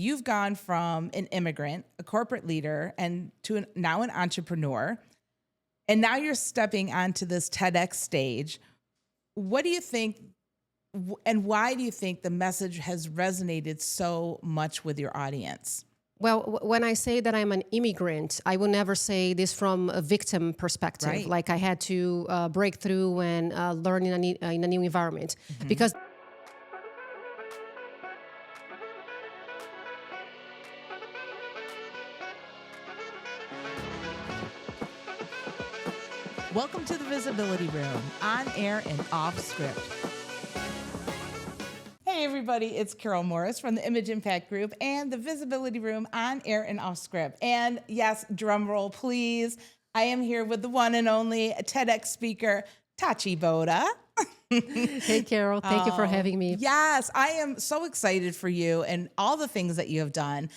you've gone from an immigrant, a corporate leader, and to now an entrepreneur. And now you're stepping onto this TEDx stage. What do you think, and why do you think the message has resonated so much with your audience? Well, when I say that I'm an immigrant, I will never say this from a victim perspective. Right. Like I had to break through and learn in a new environment. Because Welcome to the Visibility Room, on air and off script. Hey everybody, it's Karyl Morris from the Image Impact Group and the Visibility Room, on air and off script. And yes, drum roll please, I am here with the one and only TEDx speaker, Tati Botta. Hey Karyl, thank you for having me. Yes, I am so excited for you and all the things that you have done.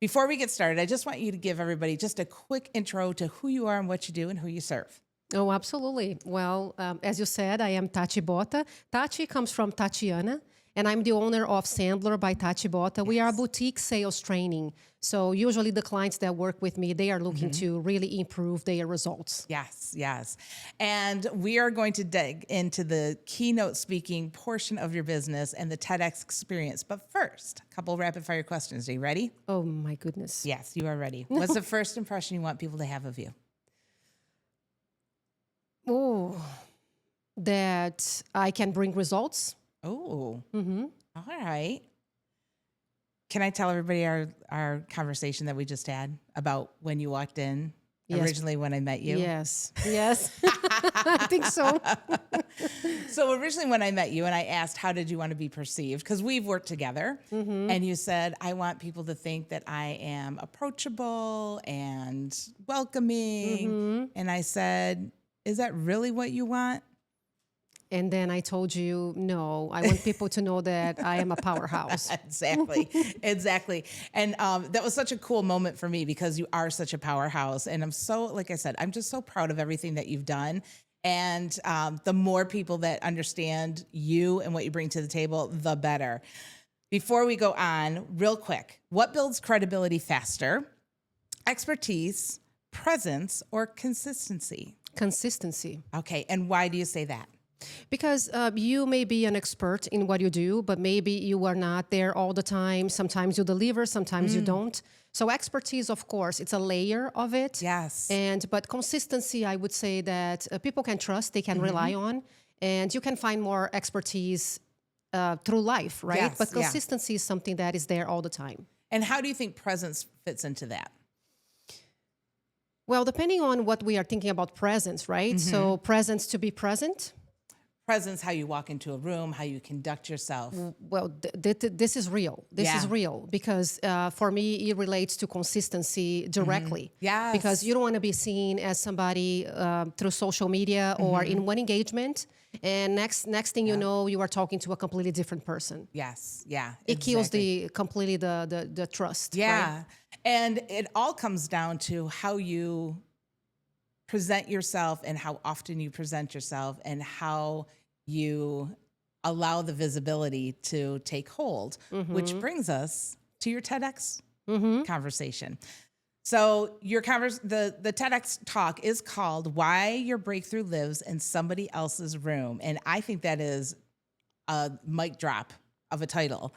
Before we get started, I just want you to give everybody just a quick intro to who you are and what you do and who you serve. Oh, absolutely. Well, as you said, I am Tati Botta. Tati comes from Tatiana, and I'm the owner of Sandler by Tati Botta. We are a boutique sales training. So usually the clients that work with me, they are looking to really improve their results. Yes, yes. And we are going to dig into the keynote speaking portion of your business and the TEDx experience. But first, a couple rapid fire questions. Are you ready? Oh, my goodness. Yes, you are ready. What's the first impression you want people to have of you? Oh, that I can bring results. Oh, all right. Can I tell everybody our conversation that we just had about when you walked in originally when I met you? Yes, yes. I think so. So originally when I met you and I asked, how did you want to be perceived? Because we've worked together and you said, I want people to think that I am approachable and welcoming. And I said, is that really what you want? And then I told you, no, I want people to know that I am a powerhouse. Exactly. And that was such a cool moment for me because you are such a powerhouse. And I'm so, like I said, I'm just so proud of everything that you've done. And the more people that understand you and what you bring to the table, the better. Before we go on, real quick, what builds credibility faster? Expertise, presence, or consistency? Consistency. Okay. And why do you say that? Because you may be an expert in what you do, but maybe you are not there all the time. Sometimes you deliver, sometimes you don't. So expertise, of course, it's a layer of it. Yes. But consistency, I would say that people can trust, they can rely on, and you can find more expertise through life, right? Yes, But consistency is something that is there all the time. And how do you think presence fits into that? Well, depending on what we are thinking about presence, right? So presence to be present. Presence, how you walk into a room, how you conduct yourself. Well, this is real. This is real because for me, it relates to consistency directly. Yes. Because you don't want to be seen as somebody through social media or in one engagement, and next thing you know, you are talking to a completely different person. Yes. Yeah. It kills completely the trust. Yeah. Right? And it all comes down to how you present yourself and how often you present yourself and how you allow the visibility to take hold, which brings us to your TEDx conversation. So the TEDx talk is called Why Your Breakthrough Lives in Somebody Else's Room. And I think that is a mic drop of a title.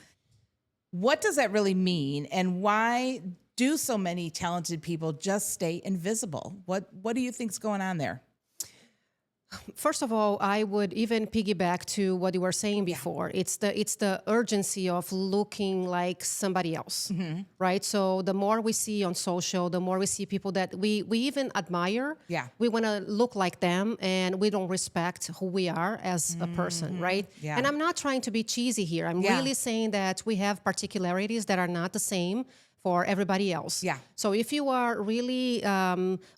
What does that really mean? And why do so many talented people just stay invisible? What do you think's going on there? First of all, I would even piggyback to what you were saying before. It's the urgency of looking like somebody else, right? So the more we see on social, the more we see people that we even admire. Yeah. We want to look like them, and we don't respect who we are as a person, right? Yeah. And I'm not trying to be cheesy here. I'm really saying that we have particularities that are not the same for everybody else. Yeah. So if you are really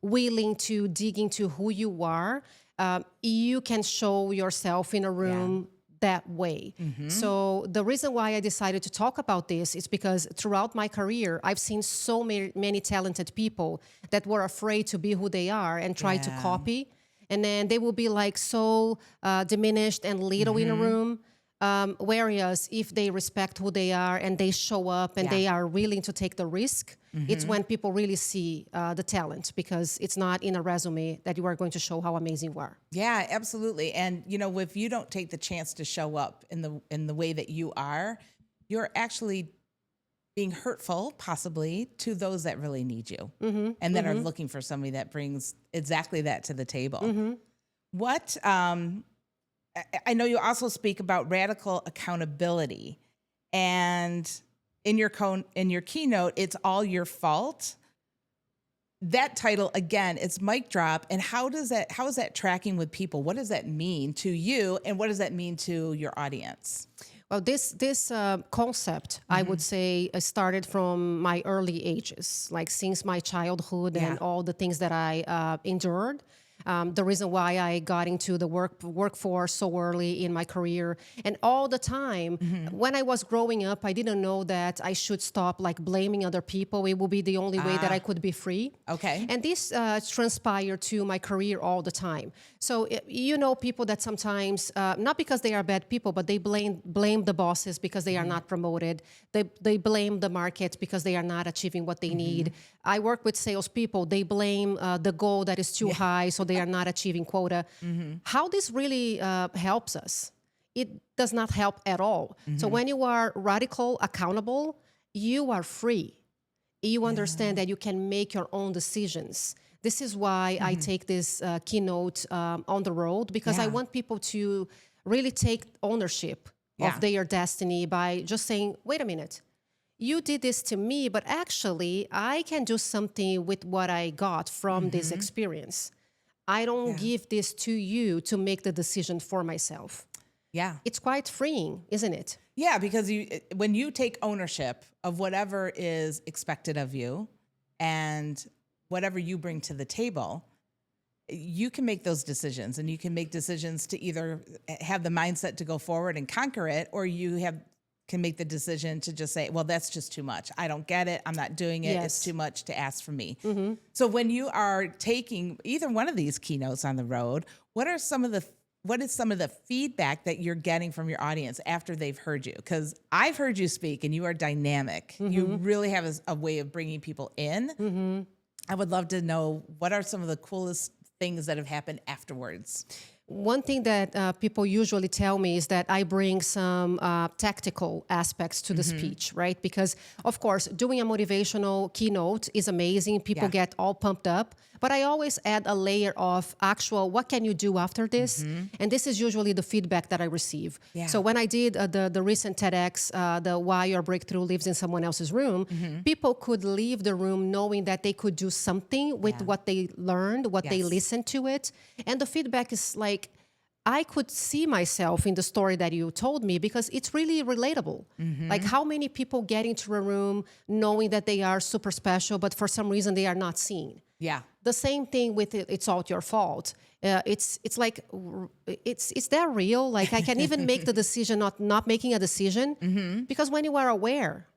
willing to dig into who you are, you can show yourself in a room that way. So the reason why I decided to talk about this is because throughout my career, I've seen so many talented people that were afraid to be who they are and try to copy. And then they will be like so diminished and little in a room. Whereas if they respect who they are and they show up and they are willing to take the risk, it's when people really see the talent, because it's not in a resume that you are going to show how amazing you are. Yeah, absolutely. And if you don't take the chance to show up in the way that you are, you're actually being hurtful, possibly, to those that really need you and that are looking for somebody that brings exactly that to the table. What I know you also speak about radical accountability, and in your keynote, it's all your fault. That title, again, it's mic drop. And how is that tracking with people? What does that mean to you, and what does that mean to your audience? Well, this concept, I would say, started from my early ages, like since my childhood and all the things that I endured. The reason why I got into the workforce so early in my career, and all the time when I was growing up, I didn't know that I should stop blaming other people. It would be the only way that I could be free. Okay. And this transpired to my career all the time. So people that sometimes not because they are bad people, but they blame the bosses because they are not promoted. They blame the market because they are not achieving what they need. I work with salespeople. They blame the goal that is too high, so they are not achieving quota. How this really helps us? It does not help at all. So when you are radical accountable, you are free. You understand that you can make your own decisions. This is why I take this keynote on the road, because I want people to really take ownership of their destiny by just saying, wait a minute, you did this to me, but actually I can do something with what I got from this experience. I don't give this to you to make the decision for myself. Yeah. It's quite freeing, isn't it? Yeah, because when you take ownership of whatever is expected of you and whatever you bring to the table, you can make those decisions, and you can make decisions to either have the mindset to go forward and conquer it, or you can make the decision to just say, well, that's just too much. I don't get it. I'm not doing it. It's too much to ask for me. So when you are taking either one of these keynotes on the road, what is some of the feedback that you're getting from your audience after they've heard you? Because I've heard you speak, and you are dynamic. You really have a way of bringing people in. I would love to know, what are some of the coolest things that have happened afterwards? One thing that people usually tell me is that I bring some tactical aspects to the speech, right? Because, of course, doing a motivational keynote is amazing. People get all pumped up. But I always add a layer of actual, what can you do after this? And this is usually the feedback that I receive. So when I did the recent TEDx, the Why Your Breakthrough Lives in Someone Else's Room, people could leave the room knowing that they could do something with what they learned, what they listened to it. And the feedback is like, I could see myself in the story that you told me, because it's really relatable. Like, how many people get into a room knowing that they are super special, but for some reason they are not seen? Yeah. The same thing with It's All Your Fault. It's like, it's that real? Like, I can even make the decision not making a decision, because when you are aware,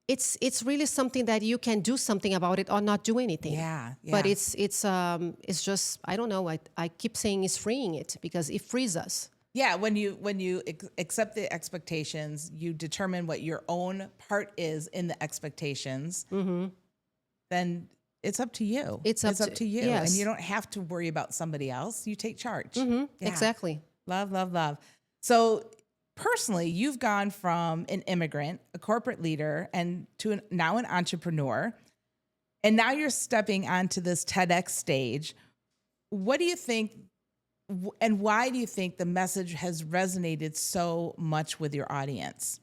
it's really something that you can do something about it or not do anything. Yeah. But it's just, I don't know. I keep saying it's freeing it, because it frees us. Yeah, when you accept the expectations, you determine what your own part is in the expectations, then it's up to you. It's up to you. Yes. And you don't have to worry about somebody else. You take charge. Yeah. Exactly. Love, love, love. So personally, you've gone from an immigrant, a corporate leader, and to now an entrepreneur. And now you're stepping onto this TEDx stage. What do you think, and why do you think the message has resonated so much with your audience?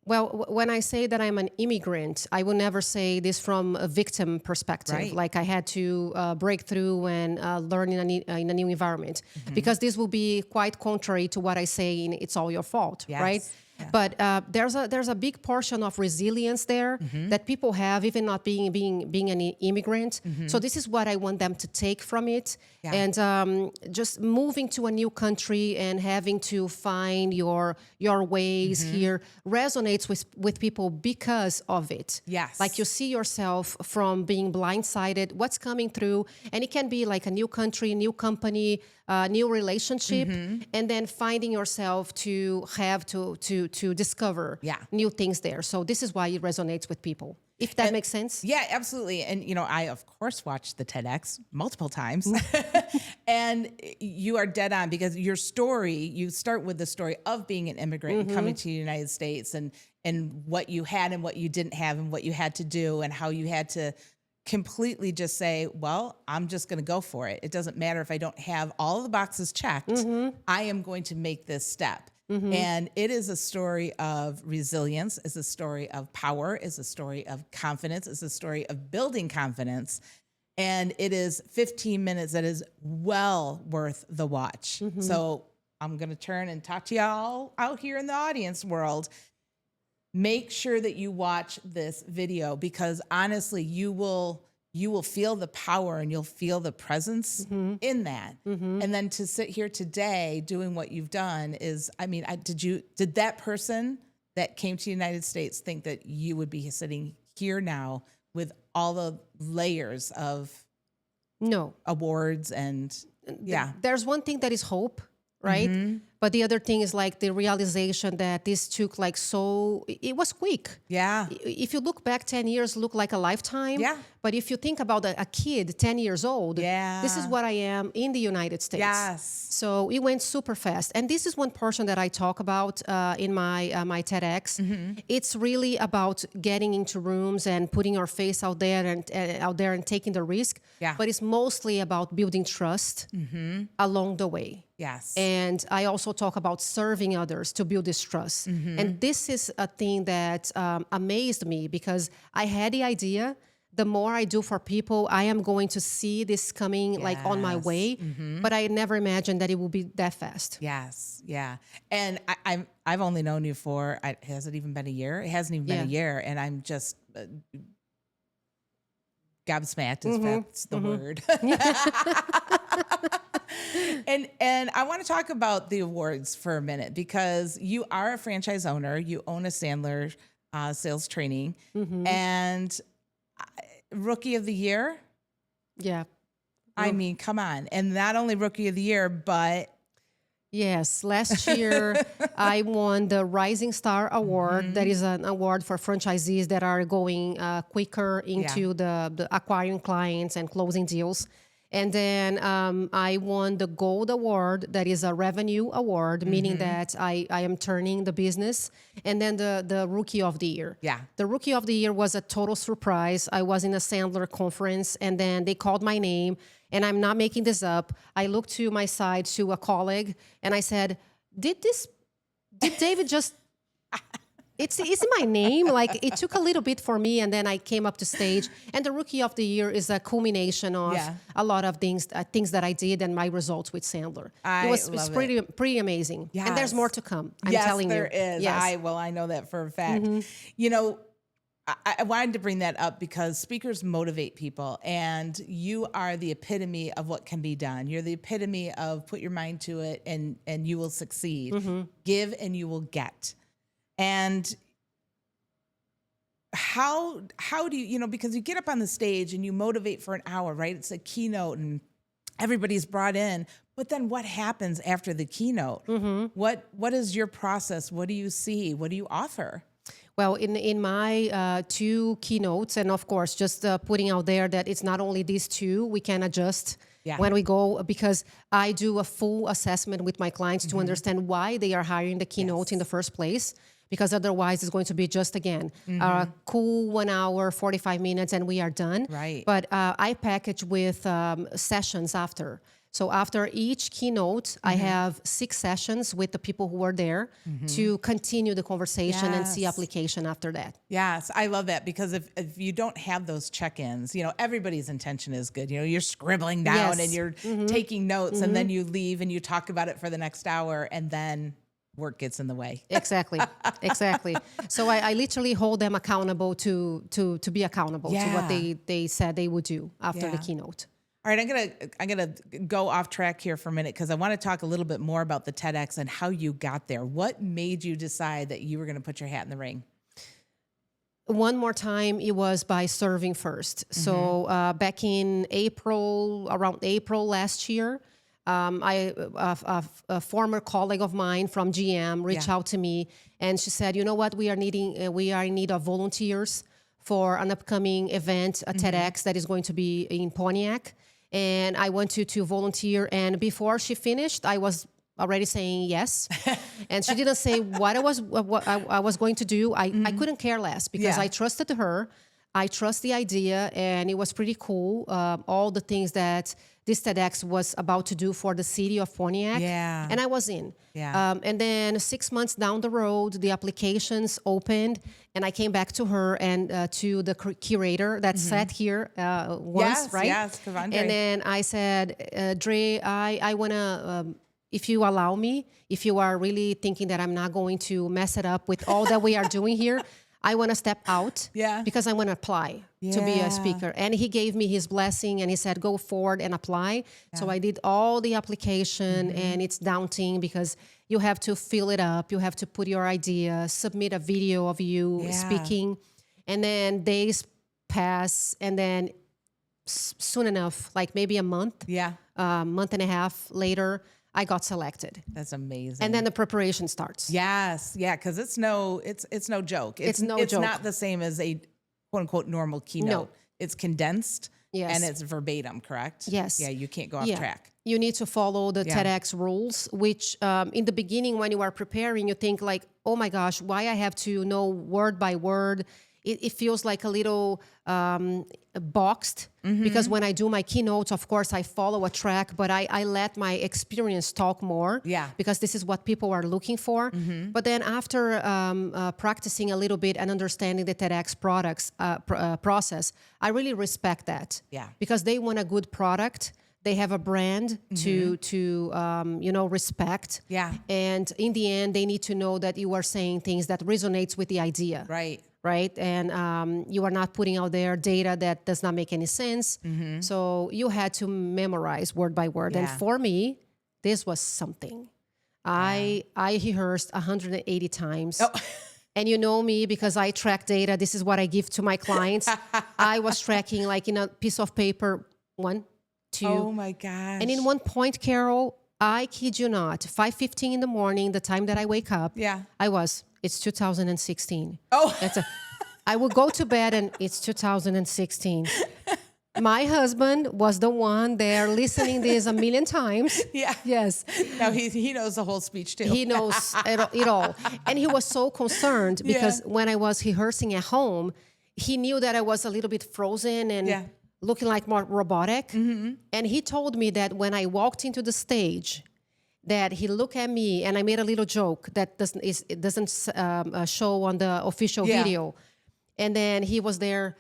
Well, when I say that I'm an immigrant, I will never say this from a victim perspective. Right. Like, I had to break through and learn in a new environment, because this will be quite contrary to what I say in It's All Your Fault, Yes. right? But there's a big portion of resilience there that people have, even not being an immigrant. So this is what I want them to take from it. And just moving to a new country and having to find your ways here resonates with people because of it. Yes. Like you see yourself from being blindsided, what's coming through, and it can be like a new country, new company, new relationship, and then finding yourself to have to discover new things there. So this is why it resonates with people. If that makes sense. Yeah, absolutely. And, I, of course, watched the TEDx multiple times. And you are dead on, because your story, you start with the story of being an immigrant and coming to the United States, and what you had and what you didn't have and what you had to do, and how you had to completely just say, well, I'm just going to go for it. It doesn't matter if I don't have all of the boxes checked. I am going to make this step. And it is a story of resilience, it's a story of power, it's a story of confidence, it's a story of building confidence. And it is 15 minutes that is well worth the watch. So I'm going to turn and talk to y'all out here in the audience world. Make sure that you watch this video, because honestly, you will feel the power and you'll feel the presence in that. And then to sit here today doing what you've done is, did that person that came to the United States think that you would be sitting here now with all the layers of awards and There's one thing that is hope, right? But the other thing is like the realization that this took it was quick. Yeah. If you look back 10 years, look like a lifetime. Yeah. But if you think about a kid 10 years old, this is what I am in the United States. Yes. So it went super fast. And this is one portion that I talk about in my TEDx. It's really about getting into rooms and putting your face out there and taking the risk. Yeah. But it's mostly about building trust along the way. Yes. And I also talk about serving others to build this trust. And this is a thing that amazed me, because I had the idea, the more I do for people, I am going to see this coming on my way. But I never imagined that it would be that fast. Yes. Yeah. And I've only known you for, has it even been a year? It hasn't even been a year. And I'm just gobsmacked, if that's the word. And I want to talk about the awards for a minute, because you are a franchise owner. You own a Sandler sales training, and Rookie of the Year. Yeah. I mean, come on. And not only Rookie of the Year, but... Yes. Last year, I won the Rising Star Award. That is an award for franchisees that are going quicker into the acquiring clients and closing deals. And then I won the Gold Award, that is a revenue award, meaning that I am turning the business. And then the Rookie of the Year. Yeah. The Rookie of the Year was a total surprise. I was in a Sandler conference, and then they called my name, and I'm not making this up. I looked to my side to a colleague, and I said, did David just... It's my name. Like, it took a little bit for me, and then I came up to stage. And the Rookie of the Year is a culmination of a lot of things that I did and my results with Sandler. It's pretty amazing. Yes. And there's more to come. I'm telling you. Yes, there is. Yes. I know that for a fact. I wanted to bring that up because speakers motivate people, and you are the epitome of what can be done. You're the epitome of put your mind to it and you will succeed. Give and you will get. And how do you, because you get up on the stage and you motivate for an hour, right? It's a keynote and everybody's brought in, but then what happens after the keynote? What is your process? What do you see? What do you offer? Well, in my 2 keynotes, and of course, just putting out there that it's not only these 2, we can adjust when we go, because I do a full assessment with my clients to understand why they are hiring the keynote in the first place. Because otherwise it's going to be just, again, a cool 1 hour, 45 minutes, and we are done. Right. But I package with sessions after. So after each keynote, I have 6 sessions with the people who were there to continue the conversation and see application after that. Yes, I love that, because if you don't have those check-ins, everybody's intention is good. You're scribbling down and you're taking notes, and then you leave and you talk about it for the next hour, and then work gets in the way. Exactly. So I literally hold them accountable to be accountable to what they said they would do after the keynote. All right, I'm gonna go off track here for a minute because I want to talk a little bit more about the TEDx and how you got there. What made you decide that you were going to put your hat in the ring? One more time, it was by serving first. So back in around April last year, a former colleague of mine from GM reached out to me, and she said, "You know what? We are in need of volunteers for an upcoming event, a TEDx that is going to be in Pontiac, and I want you to volunteer." And before she finished, I was already saying yes, and she didn't say what I was going to do. I couldn't care less because I trusted her. I trust the idea, and it was pretty cool. All the things that this TEDx was about to do for the city of Pontiac, and I was in. And then 6 months down the road, the applications opened, and I came back to her and to the curator that sat here once, right? Yes, Kavandre. And then I said, Dre, I want to, if you allow me, if you are really thinking that I'm not going to mess it up with all that we are doing here, I want to step out because I want to apply to be a speaker. And he gave me his blessing and he said, go forward and apply. So I did all the application and it's daunting because you have to fill it up. You have to put your idea, submit a video of you speaking. And then days pass. And then soon enough, like maybe a month, month and a half later, I got selected. That's amazing. And then the preparation starts. Yes. Yeah. Cause it's no joke. It's not the same as a quote unquote normal keynote. No. It's condensed Yes. and it's verbatim, correct? Yes. Yeah. You can't go off track. You need to follow the TEDx rules, which in the beginning, when you are preparing, you think like, oh my gosh, why I have to know word by word? It feels like a little boxed because when I do my keynotes, of course, I follow a track, but I let my experience talk more because this is what people are looking for. But then after practicing a little bit and understanding the TEDx process, I really respect that because they want a good product. They have a brand to respect. And in the end, they need to know that you are saying things that resonates with the idea. Right? And you are not putting out there data that does not make any sense. So you had to memorize word by word. And for me, this was something. I rehearsed 180 times. And you know me because I track data. This is what I give to my clients. I was tracking like in a piece of paper, 1, 2. Oh my gosh. And in one point, Karyl, I kid you not, 5:15 in the morning, the time that I wake up, it's 2016. I would go to bed and it's 2016. My husband was the one there listening this a million times. Yes. Now he knows the whole speech too. He knows it all. And he was so concerned because when I was rehearsing at home, he knew that I was a little bit frozen and looking like more robotic. And he told me that when I walked into the stage, that he looked at me and I made a little joke that doesn't show on the official video. And then he was there,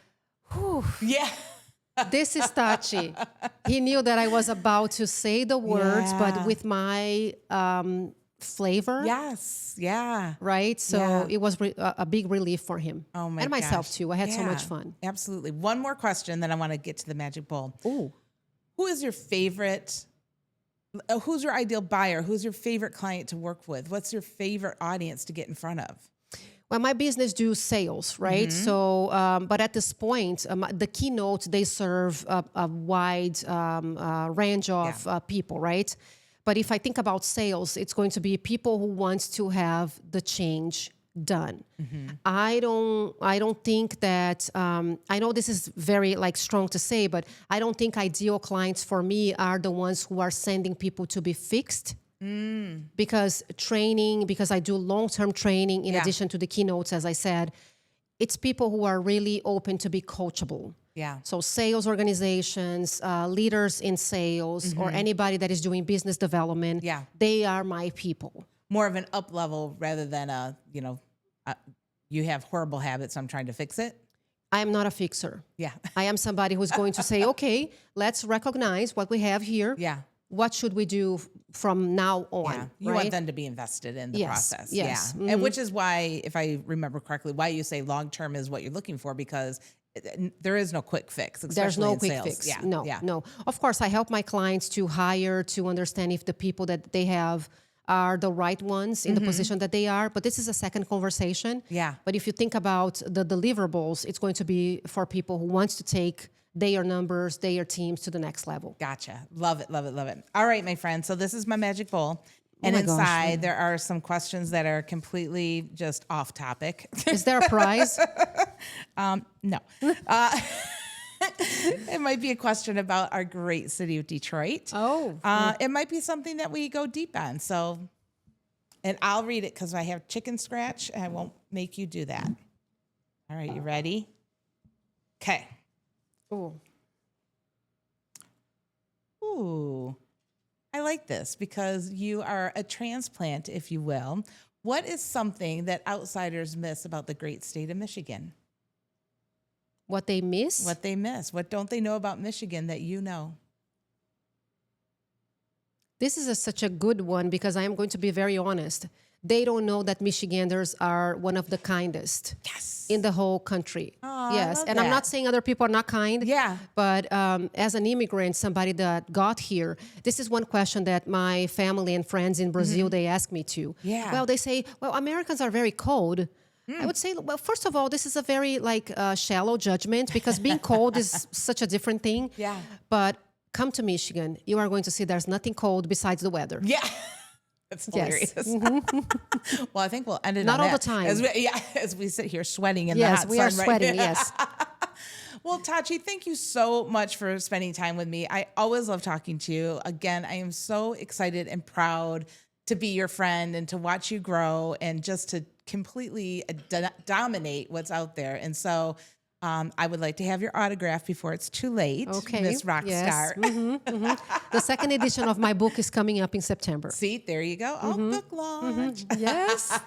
whew. This is Tati. He knew that I was about to say the words, but with my flavor. Right? So it was a big relief for him. Oh my And myself too. I had so much fun. Absolutely. One more question, then I want to get to the magic bowl. Ooh. Who is your favorite? Who's your ideal buyer? Who's your favorite client to work with? What's your favorite audience to get in front of? Well, my business do sales, right? So, but at this point, the keynote, they serve a wide range of people, right? But if I think about sales, it's going to be people who want to have the change done. I don't think that, I know this is very like strong to say, but I don't think ideal clients for me are the ones who are sending people to be fixed. Because I do long-term training in addition to the keynotes, as I said, it's people who are really open to be coachable. So sales organizations, leaders in sales, or anybody that is doing business development, they are my people. More of an up level rather than you have horrible habits, I'm trying to fix it. I am not a fixer. I am somebody who's going to say, okay, let's recognize what we have here. what should we do from now on? Yeah. You right? want them to be invested in the Yes, process. yes. Yeah. And which is why, if I remember correctly, why you say long-term is what you're looking for, because there is no quick fix, especially There's no in quick sales. fix. Yeah. No, Yeah. no. Of course, I help my clients to hire, to understand if the people that they have are the right ones in the position that they are. But this is a second conversation. Yeah. But if you think about the deliverables, it's going to be for people who wants to take their numbers, their teams to the next level. Gotcha. Love it, love it, love it. All right, my friend. So this is my magic bowl. And my gosh. inside there are some questions that are completely just off topic. Is there a prize? No. It might be a question about our great city of Detroit. Oh. It might be something that we go deep on. So, and I'll read it because I have chicken scratch and I won't make you do that. All right, you ready? Okay. Ooh. Ooh, I like this because you are a transplant, if you will. What is something that outsiders miss about the great state of Michigan? What they miss? What they miss? What don't they know about Michigan that you know? This is such a good one because I am going to be very honest. They don't know that Michiganders are one of the kindest in the whole country. Oh, yes, I love and I'm that. not saying other people are not kind. Yeah. But as an immigrant, somebody that got here, this is one question that my family and friends in Brazil, they ask me to. Yeah. Well, they say, well, Americans are very cold. I would say, well, first of all, this is a very shallow judgment because being cold is such a different thing. Yeah. But come to Michigan, you are going to see there's nothing cold besides the weather. Yeah. That's hilarious. Well, I think we'll end it Not on all that. the time. As we sit here sweating in the Yes, hot we sun are sweating, right now. yes. Well, Tati, thank you so much for spending time with me. I always love talking to you. Again, I am so excited and proud to be your friend and to watch you grow and just to completely dominate what's out there. And so I would like to have your autograph before it's too late, Okay. Miss Rockstar. Yes. The second edition of my book is coming up in September. See, there you go. Oh, book launch. Yes.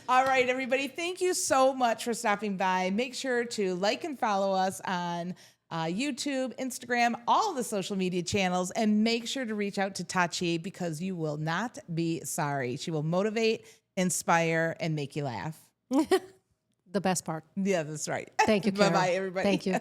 All right, everybody. Thank you so much for stopping by. Make sure to like and follow us on YouTube, Instagram, all the social media channels, and make sure to reach out to Tati because you will not be sorry. She will motivate, inspire, and make you laugh. The best part. Yeah, that's right. Thank you, Karyl. Bye-bye, everybody. Thank you.